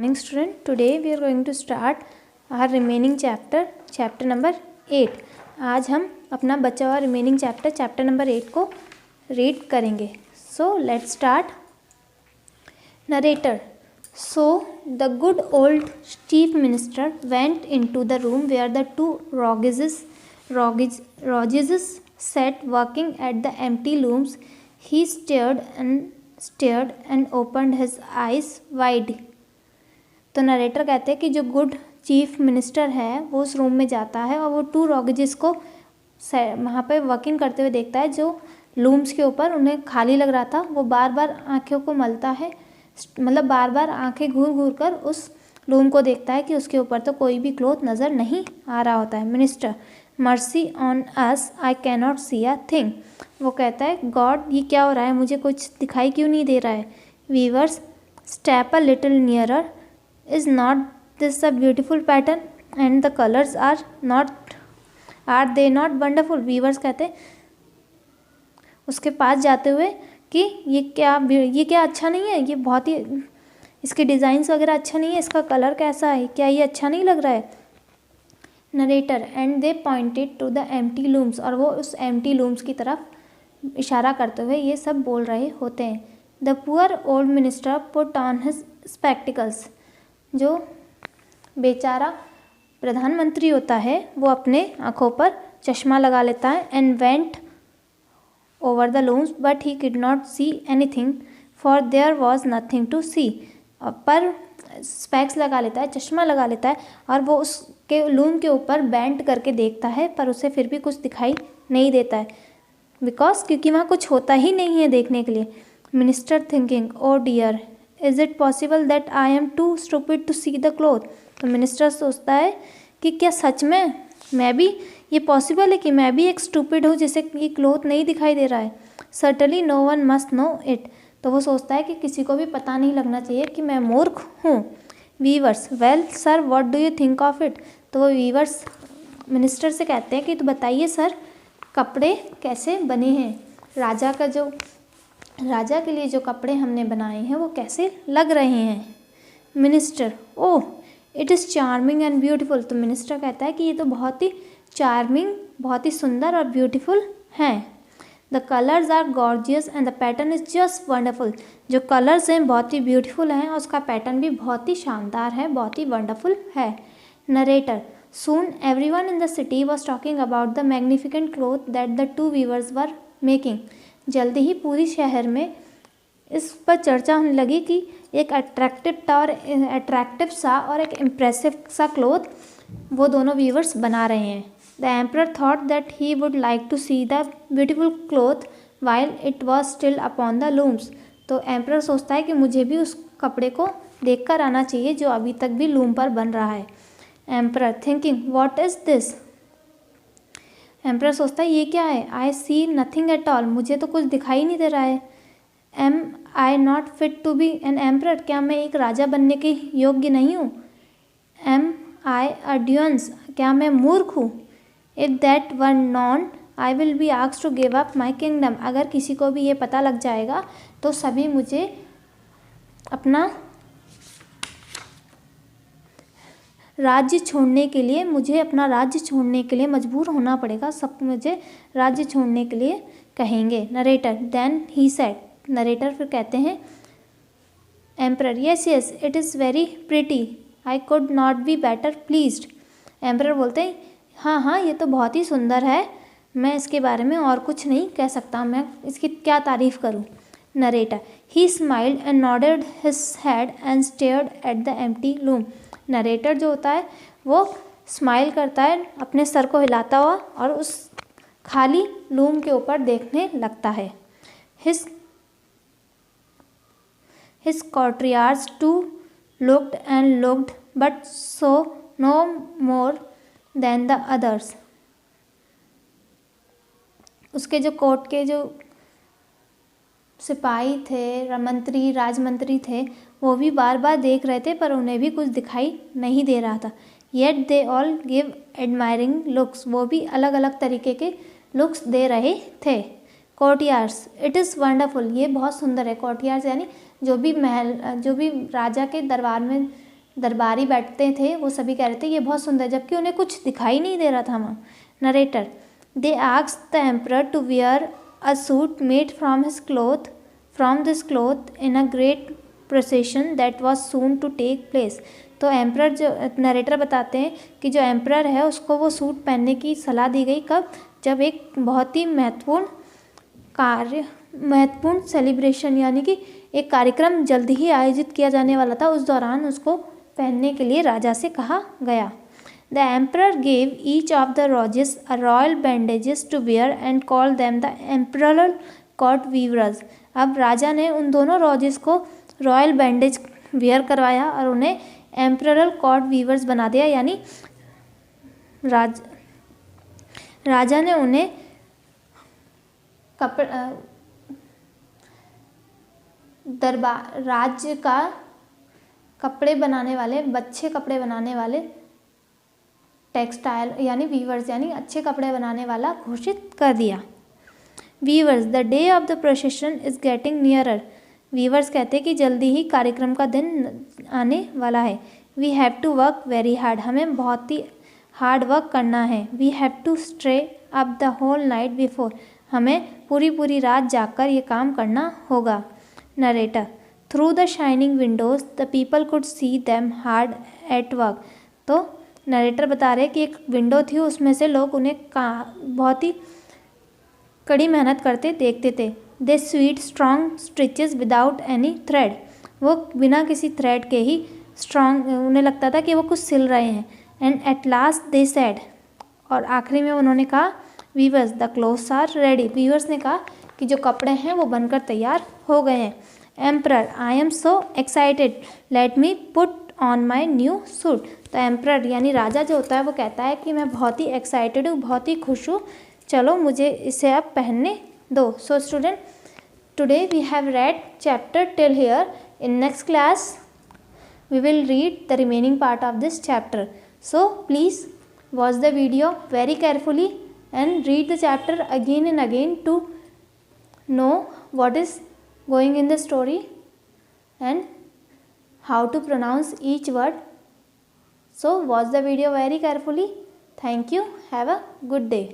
Morning student, today we are going to start our remaining chapter number 8. आज हम अपना बचा हुआ remaining chapter number 8 को read करेंगे. So let's start. Narrator. So the good old chief minister went into the room where the two Rogeses sat working at the empty looms. He stared and opened his eyes wide. तो narrator कहते हैं कि जो good chief minister है वो उस room में जाता है और वो टू रॉगेजेस को वहाँ पे वर्किंग करते हुए देखता है. जो लूम्स के ऊपर उन्हें खाली लग रहा था वो बार बार आँखों को मलता है, मतलब बार बार आँखें घूर घूर कर उस लूम को देखता है कि उसके ऊपर तो कोई भी क्लोथ नज़र नहीं आ रहा होता है. Minister. Mercy on us, I cannot see a thing. वो कहता है गॉड ये क्या हो रहा है, मुझे कुछ दिखाई क्यों नहीं दे रहा है. Weavers. Step a little nearer. Is not this a beautiful pattern and the colors are they not wonderful. Weavers कहते हैं उसके पास जाते हुए कि ये क्या अच्छा नहीं है, ये बहुत ही इसके डिज़ाइंस वगैरह अच्छा नहीं है, इसका कलर कैसा है, क्या ये अच्छा नहीं लग रहा है. Narrator. And they pointed to the empty looms. और वो उस एम्प्टी लूम्स की तरफ इशारा करते हुए ये सब बोल रहे होते हैं. The poor old minister put on his spectacles. जो बेचारा प्रधानमंत्री होता है वो अपने आँखों पर चश्मा लगा लेता है. And went over the looms but he could not see anything for there was nothing to see. पर स्पेक्स लगा लेता है, चश्मा लगा लेता है और वो उसके लूम के ऊपर बेंट करके देखता है पर उसे फिर भी कुछ दिखाई नहीं देता है. क्योंकि वहाँ कुछ होता ही नहीं है देखने के लिए. Minister thinking oh dear is it possible that I am too stupid to see the cloth. तो मिनिस्टर सोचता है कि क्या सच में मैं भी ये पॉसिबल है कि मैं भी एक स्टूपिड हूँ जिसे ये क्लोथ नहीं दिखाई दे रहा है. Certainly no one must know it. तो वो सोचता है कि किसी को भी पता नहीं लगना चाहिए कि मैं मूर्ख हूँ. Weavers. Well sir what do you think of it. तो वो वीवर्स मिनिस्टर से कहते हैं कि तो बताइए सर कपड़े कैसे बने हैं, राजा के लिए जो कपड़े हमने बनाए हैं वो कैसे लग रहे हैं. Minister. Oh it is charming and beautiful. तो मिनिस्टर कहता है कि ये तो बहुत ही चार्मिंग, बहुत ही सुंदर और ब्यूटीफुल हैं. The colours are gorgeous and the pattern is just wonderful. जो कलर्स हैं बहुत ही ब्यूटीफुल हैं और उसका पैटर्न भी बहुत ही शानदार है, बहुत ही वंडरफुल है. Narrator. Soon everyone in the city was talking about the magnificent cloth that the two weavers were making. जल्दी ही पूरी शहर में इस पर चर्चा होने लगी कि एक अट्रैक्टिव सा और एक इम्प्रेसिव सा क्लोथ वो दोनों वीवर्स बना रहे हैं. The emperor thought that he would like to see the beautiful cloth while it was still upon the looms. तो एम्परर सोचता है कि मुझे भी उस कपड़े को देख कर आना चाहिए जो अभी तक भी लूम पर बन रहा है. Emperor thinking what is this. Emperor सोचता है ये क्या है. I see nothing at all. मुझे तो कुछ दिखाई नहीं दे रहा है. Am I not fit to be an emperor. क्या मैं एक राजा बनने के योग्य नहीं हूँ. Am I a dunce. क्या मैं मूर्ख हूँ. If that were known I will be asked to give up my kingdom. अगर किसी को भी ये पता लग जाएगा तो सभी मुझे अपना राज्य छोड़ने के लिए मजबूर होना पड़ेगा. सब मुझे राज्य छोड़ने के लिए कहेंगे. Narrator. Then he said. Narrator फिर कहते हैं emperor. Yes it is very pretty. I could not be better pleased. Emperor बोलते हैं हाँ ये तो बहुत ही सुंदर है, मैं इसके बारे में और कुछ नहीं कह सकता, मैं इसकी क्या तारीफ़ करूँ. Narrator. He smiled and nodded his head and stared at the empty loom. Narrator जो होता है वो स्माइल करता है, अपने सर को हिलाता हुआ और उस खाली लूम के ऊपर देखने लगता है. His courtiers too looked and looked but saw no more than the others. उसके जो कोर्ट के जो सिपाही थे, राजमंत्री थे, वो भी बार बार देख रहे थे पर उन्हें भी कुछ दिखाई नहीं दे रहा था. Yet they all give admiring looks. वो भी अलग अलग तरीके के लुक्स दे रहे थे. कोर्टियर्स. It is wonderful. ये बहुत सुंदर है. कोर्टियर्स यानी जो भी राजा के दरबार में दरबारी बैठते थे वो सभी कह रहे थे ये बहुत सुंदर, जबकि उन्हें कुछ दिखाई नहीं दे रहा था वहाँ। Narrator, they asked the emperor to wear a suit made from this cloth in a great procession that was soon to take place. तो एम्परर, जो नरेटर बताते हैं कि जो एम्परर है उसको वो सूट पहनने की सलाह दी गई, कब? जब एक बहुत ही महत्वपूर्ण सेलिब्रेशन यानी कि एक कार्यक्रम जल्दी ही आयोजित किया जाने वाला था, उस दौरान उसको पहनने के लिए राजा से कहा गया। The emperor gave each of the rogues a royal bandages to wear and call them the imperial court weavers. अब राजा ने उन दोनों रॉजेस को रॉयल बैंडेज वियर करवाया और उन्हें एम्परल कॉट वीवर्स बना दिया, यानी राजा ने उन्हें राज्य का कपड़े बनाने वाले, अच्छे कपड़े बनाने वाले टेक्सटाइल यानी वीवर्स यानी अच्छे कपड़े बनाने वाला घोषित कर दिया। Weavers, the day of the procession is getting nearer. Weavers कहते हैं कि जल्दी ही कार्यक्रम का दिन आने वाला है। We have to work very hard, हमें बहुत ही हार्ड वर्क करना है। We have to stay up the whole night before, हमें पूरी रात जागकर ये काम करना होगा। Narrator, through the shining windows the people could see them hard at work. तो नरेटर बता रहे कि एक विंडो थी, उसमें से लोग उन्हें बहुत ही कड़ी मेहनत करते देखते थे। They sewed strong stitches without any thread, वो बिना किसी थ्रेड के ही स्ट्रॉन्ग, उन्हें लगता था कि वो कुछ सिल रहे हैं। And at last they said, और आखिरी में उन्होंने कहा weavers the clothes are ready. Weavers ने कहा कि जो कपड़े हैं वो बनकर तैयार हो गए हैं। Emperor, I am so excited, let me put on my new suit. तो एम्परर यानी राजा जो होता है वो कहता है कि मैं बहुत ही एक्साइटेड हूँ, बहुत ही खुश हूँ, चलो मुझे इसे अब पहनने दो। So student, today we have read chapter till here. In next class we will read the remaining part of this chapter. So please watch the video very carefully and read the chapter again and again to know what is going in the story and how to pronounce each word. So watch the video very carefully. Thank you. Have a good day.